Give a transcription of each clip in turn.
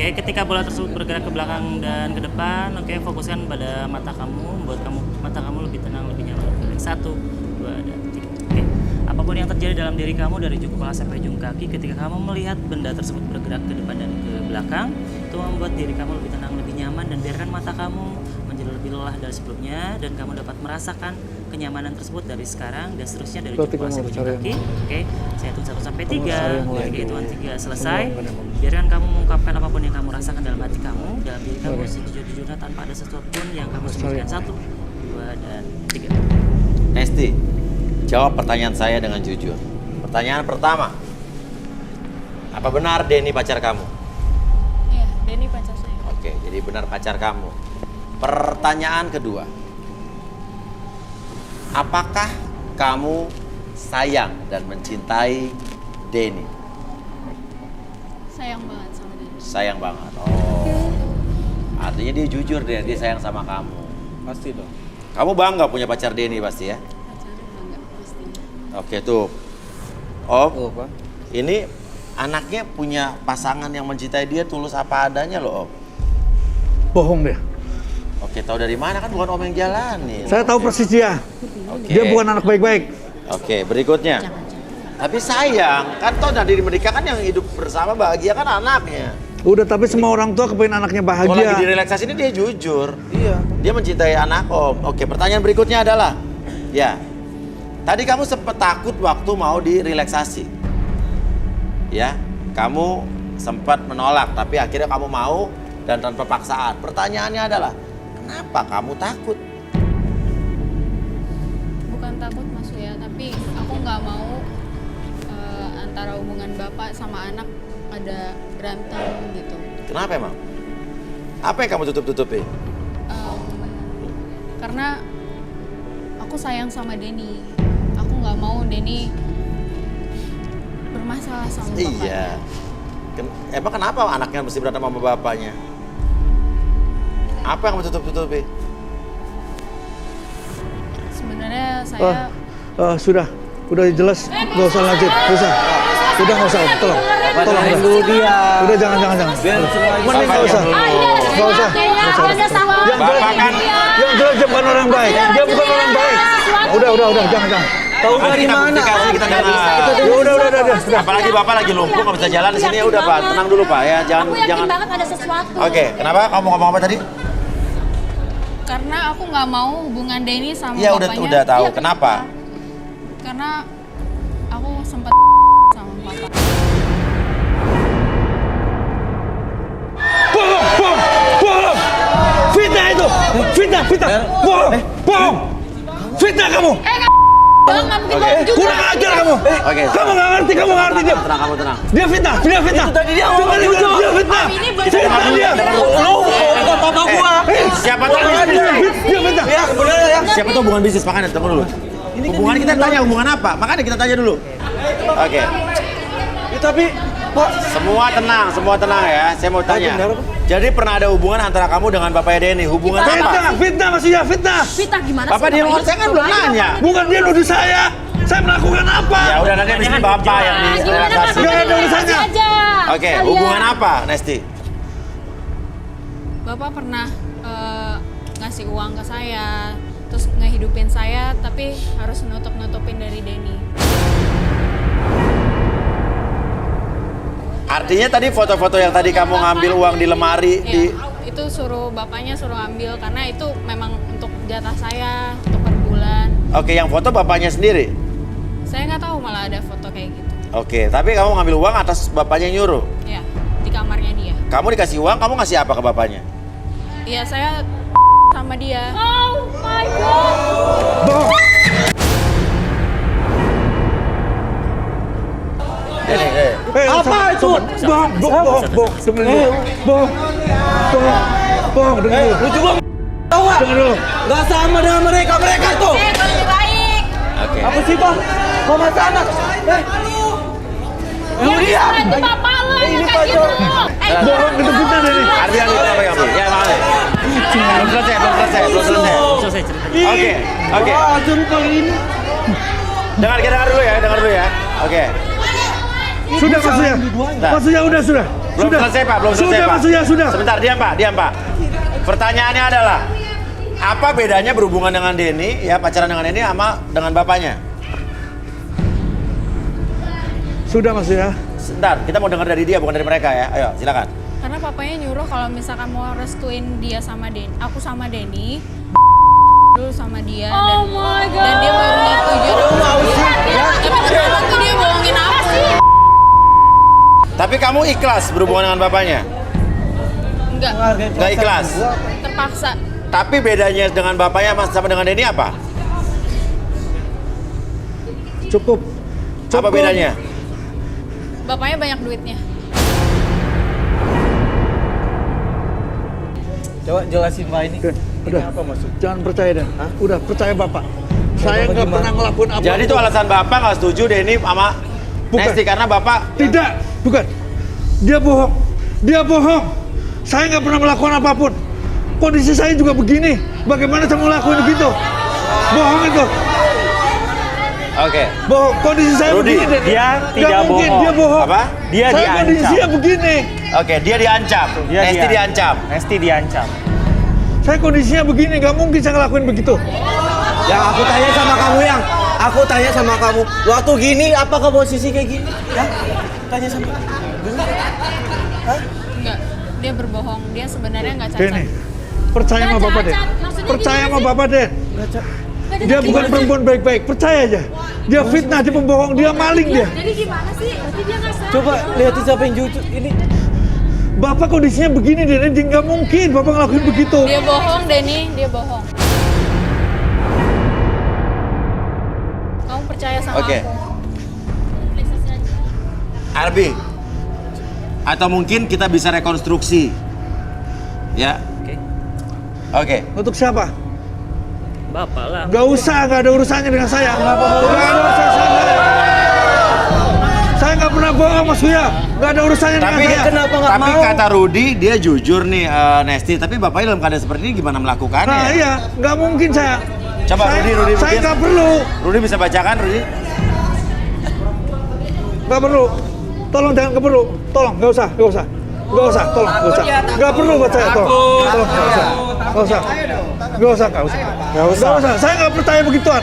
Oke, ketika bola tersebut bergerak ke belakang dan ke depan, oke, fokuskan pada mata kamu, membuat mata kamu lebih tenang, lebih nyaman. 1, 2, dan 3. Oke. Apapun yang terjadi dalam diri kamu dari ujung kepala sampai ujung kaki, ketika kamu melihat benda tersebut bergerak ke depan dan ke belakang, itu membuat diri kamu lebih tenang, lebih nyaman, dan biarkan mata kamu menjadi lebih lelah dari sebelumnya, dan kamu dapat merasakan kenyamanan tersebut dari sekarang dan seterusnya dari ujung kepala sampai ujung kaki. Oke, saya hitung 1 sampai 3. Ketika hitungan 3 selesai, biarkan kamu mengungkapkan apapun yang kamu rasakan dalam hati kamu, dalam diri kamu sejujur-jujurnya tanpa ada sesuatu pun yang kamu sembunyikan. 1, 2, dan 3. Nesti, jawab pertanyaan saya dengan jujur. Pertanyaan pertama, apa benar Denny pacar kamu? Iya, Denny pacar saya. Oke, jadi benar pacar kamu. Pertanyaan kedua, apakah kamu sayang dan mencintai Denny? Sayang banget sama Denny. Sayang banget. Oh, artinya dia jujur deh, dia sayang sama kamu. Pasti dong. Kamu bangga punya pacar Denny pasti ya? Pacarnya enggak pastinya. Oke tuh, Om. Oh, Pak. Ini anaknya punya pasangan yang mencintai dia tulus apa adanya loh, Om. Bohong dia. Oke, tahu dari mana kan bukan Om yang jalanin. Saya tahu persis dia. Oke. Dia bukan anak baik-baik. Oke, berikutnya. Tapi sayang, kan toh dari mereka kan yang hidup bersama bahagia kan anaknya. Udah, tapi semua orang tua kepengen anaknya Kalau lagi di bahagia. relaksasi ini dia jujur. Iya. Dia mencintai anak Om. Oke, pertanyaan berikutnya adalah, ya, tadi kamu sempat takut waktu mau di relaksasi. Ya, kamu sempat menolak, tapi akhirnya kamu mau dan tanpa paksaan. Pertanyaannya adalah, kenapa kamu takut? Bukan takut Mas ya, tapi aku nggak mau antara hubungan bapak sama anak ada berantem gitu. Kenapa emang? Apa yang kamu tutup-tutupi? Karena aku sayang sama Denny. Aku nggak mau Denny bermasalah sama bapaknya. Iya. Emang kenapa anaknya mesti berantem sama bapaknya? Apa yang kamu tutup-tutupi? Sebenarnya saya Sudah jelas, nggak usah lanjut, nggak usah. Udah nggak usah, tolong. Dengerin dulu dia. Udah jangan. Biar semuanya Mending nggak usah. Nggak usah. Bapak kan Yang jelas dia bukan orang baik. Dia bukan orang baik. Udah, jangan. tahu Nanti dari kita mana? buktikan, kita dengar. Ya udah. Apalagi Bapak lagi lumpuh nggak bisa jalan di sini, ya udah Pak, tenang dulu Pak ya, jangan. Aku yakin banget ada sesuatu. Oke, kenapa kamu ngomong apa tadi? karena aku nggak mau hubungan Denny sama Iya bapaknya. udah tahu. Iya, Kenapa? Karena aku sempat sama papa. Bohong. Fitnah itu. Fitnah. Bohong. Fitnah kamu. Bang, nggak mungkin bohong juga. Kurang ajar kamu. Oke. Kamu nggak ngerti dia. Tenang, kamu tenang. Dia fitnah. Itu tadi dia ngomong Dengar, jujur. dia fitnah. Ini bener. Fitnah dia. Lu kok papa gua? Siapa tahu hubungan bisnis? Dia fitnah. Ya, bener ya. Siapa tahu hubungan bisnis? Makanya tunggu dulu. Hubungan kita tanya hubungan apa? Makanya kita tanya dulu. Oke. Ya, tapi Pak, Semua tenang ya. Saya mau tanya. benar, Pak. Jadi pernah ada hubungan antara kamu dengan bapaknya Denny? Hubungan apa? Fitnah maksudnya fitnah. Fitnah gimana Bapak sih? di luar saya kan belum nanya. Bukan dia nuduh saya. Saya melakukan apa? Ya udah nanti mesti bapak yang di Gimana relaksasi. Nggak ada urusannya. aja. Oke, hubungan apa, Nesti? Bapak pernah ngasih uang ke saya, terus ngehidupin saya, tapi harus nutupin dari Denny. Artinya tadi foto-foto yang tadi kamu ngambil uang di lemari di Iya, itu bapaknya suruh ambil karena itu memang untuk jatah saya untuk per bulan. Oke, yang foto bapaknya sendiri. Saya nggak tahu malah ada foto kayak gitu. Oke, tapi kamu ngambil uang atas bapaknya yang nyuruh. Ya, di kamarnya dia. Kamu dikasih uang, kamu ngasih apa ke bapaknya? Iya, saya sama dia. Oh my god. Bohong. apa itu? Bohong. Dengar dulu. Lu juga tahu nggak? Dengar dulu. Nggak sama dengan mereka tuh. Gue lebih baik. Oke. Apa sih Bang? Mama sana. Lu dia. Itu bapak lo yang Ini kayak pacar. gitu. Bohong itu fitnah Denny. Artinya itu apa yang Ya, mana? Belum selesai. Selesai ceritanya. Oke. Wah, seru kali ini. Dengar dulu ya. Oke. Sudah maksudnya. Nah. Maksudnya sudah. Belum selesai Pak, belum selesai Sudah, Pak. Mas Uya, sudah. Sebentar, diam Pak. Pertanyaannya adalah, apa bedanya berhubungan dengan Denny, ya pacaran dengan Denny sama dengan bapaknya? Sudah Mas Uya. Sebentar, kita mau dengar dari dia bukan dari mereka ya. Ayo, silakan. Karena papanya nyuruh kalau misalkan mau restuin dia sama aku sama Denny dulu sama dia Oh my God. dan dia baru nyetujui tapi beneran tuh dia bohongin aku. Tapi kamu ikhlas berhubungan dengan bapaknya? Enggak, Nggak ikhlas. terpaksa. Tapi bedanya dengan bapaknya sama dengan Denny apa? Cukup. Apa bedanya? Bapaknya banyak duitnya. Coba jelasin Pak ini. Oke, udah. Apa maksud? Jangan percaya Dan. Udah, percaya Bapak. Saya Bapak nggak gimana? pernah ngelakuin apa. Jadi itu alasan Bapak nggak setuju Denny sama Bukan. Nesti karena Bapak Tidak, bukan. Dia bohong. Dia bohong. Saya nggak pernah melakukan apapun. Kondisi saya juga begini. Bagaimana saya mau lakuin begitu? Bohong itu. Oke. Bohong. Kondisi saya Rudi, begini. Dan. dia Nggak tidak mungkin, bohong. dia bohong. Apa? Dia Saya diancam. kondisinya begini. Oke, dia diancam. Nesti diancam. Nesti diancam. Saya kondisinya begini. Nggak mungkin saya ngelakuin begitu. Yang aku tanya sama kamu yang. Aku tanya sama kamu. Waktu gini apakah posisi kayak gini? Ya? Tanya sama kamu. Enggak, dia berbohong. Dia sebenarnya nggak cacat. Denny, percaya sama Nggak Bapak Den. cacat. Maksudnya Percaya gimana sama sih? Bapak Den. Dia bukan perempuan baik-baik. Percaya aja. Dia fitnah, dia pembohong, dia maling dia. Jadi gimana sih? Berarti dia nggak salah. Coba lihatin siapa yang jujur ini. Bapak kondisinya begini Den, dia nggak mungkin Bapak ngelakuin begitu. Dia bohong, Denny. Dia bohong. Kamu percaya sama Oke. aku? Arbi. Atau mungkin kita bisa rekonstruksi. Ya. Oke. Oke. Untuk siapa? Bapak lah. Gak usah, gak ada urusannya dengan saya. Gak ada urusan sama saya. Saya gak pernah bohong Mas Uya. Gak ada urusannya dengan Tapi saya. kenapa nggak tapi mau? kata Rudi dia jujur nih Nesti. Tapi bapaknya dalam keadaan seperti ini gimana melakukannya? Nah iya, gak mungkin saya. Coba saya, Rudi saya mungkin. gak perlu. Rudi bisa bacakan Rudi? Gak perlu. Tolong jangan perlu. Tolong, gak usah, gak usah. Gak usah, tolong, gak usah. Gak perlu buat saya, tolong. Tolong, gak usah. Gak usah. Gak usah, gak usah. Gak usah. Saya gak percaya begituan.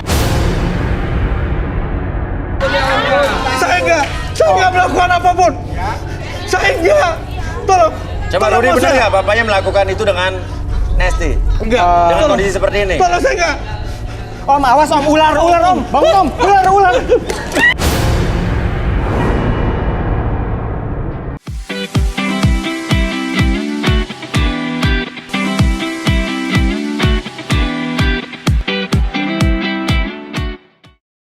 Saya nggak melakukan apapun. Saya nggak. Tolong. Coba Tolong, Rudi Mas, benar saya. nggak bapaknya melakukan itu dengan Nesti? Enggak. Dengan Tolong. kondisi seperti ini? Tolong saya nggak. Om, awas Om, ular Om. Bangun Om, ular.